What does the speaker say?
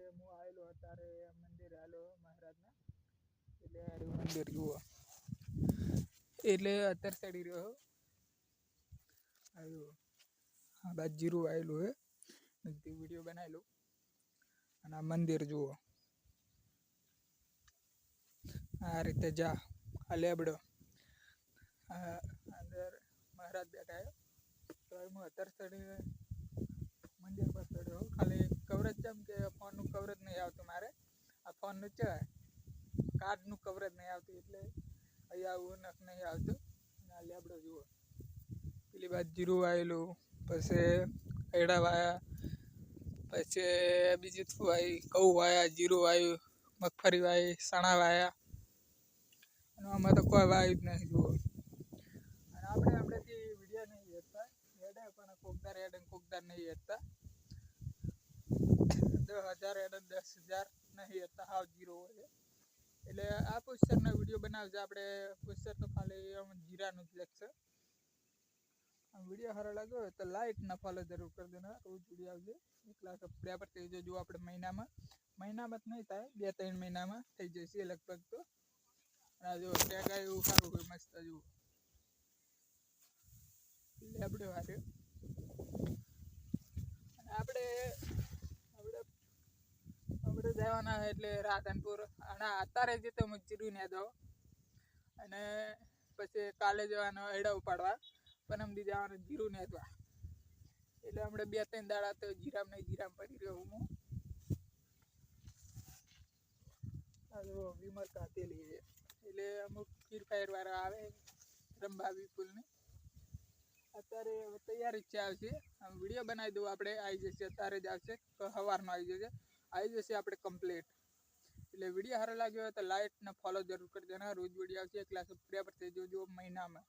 હું આવેલો અત્યારે મંદિર આવેલો મહારાજના એટલે હારું મંદિર જુઓ એટલે અત્યારે ચડી રહ્યો આવ્યો આ બાદ જીરું આવેલું હે તે વિડીયો બનાવેલો અને આ મંદિર જુઓ આ રીતે જા આ લેબડો અંદર મહારાજ બેઠા હે તો હું અત્યારે ચડીને મંદિર પર ચડ્યો ખાલી કવરેજ જેમ કે ફોનનું કવરેજ નહીં આવતું મારે આ ફોનનું છે કાર્ડનું કવરેજ નહીં આવતું એટલે અહીંયા આવું નહીં આવતું અને આ લેબડો જુઓ પેલી બાદ જીરું આવેલું પછી એડા વાયા પછી બીજું શું આવી ઘઉં વાયા જીરું વાયું મગફળી વાવી ચણા વાયા અને આમાં તો કોઈ વાયું જ નહીં જુઓ અને આપણેથી વિડીયો નહીં હેડતા હેડે પણ કોકદાર હેડે કોકદાર નહીં હેડતા 10,000 હેડે 10,000 નહીં હેડતા હાવ જીરો હોય એટલે આ પુસ્તકનો વિડીયો બનાવજો આપણે પુસ્તક તો ખાલી જીરાનું જ લેખશે વિડીયો સારો લાગ્યો હોય તો લાઈક ના ફોલો જરૂર કરી દેના રોજ વિડીયો આવશે 1 લાખ સબસ્ક્રાઈબર થઈ જજો આપણે મહિનામાં જ નહીં થાય 2-3 મહિનામાં થઈ જશે લગભગ તો આ જો ટેગ એવું સારું હોય મસ્ત જુઓ લેબડો હાર્યો આપણે જવાના એટલે રાધનપુર અને અત્યારે જ તો જીરું ને દો અને પછી કાલે જવાનો એડા ઉપાડવા પરમદી જવાનું જીરું ને દવા એટલે આપણે 2-3 દાડા તો જીરામ પડી રહ્યો હું આ જો વિમલ કાતેલી એટલે અમુક ફ્રી ફાયર વાળા આવે રમવા વિપુલને અત્યારે તૈયારી જ આવશે વિડીયો બનાવી દઉં આપણે આવી જશે અત્યારે જ આવશે સવારનો આવી જશે આપણે કમ્પ્લીટ એટલે વિડીયો સારો લાગ્યો હોય તો લાઈક ને ફોલો જરૂર કરી દેના રોજ વિડીયો આવશે 1 લાખ સબસ્ક્રાઈબર થઈ જજો મહિનામાં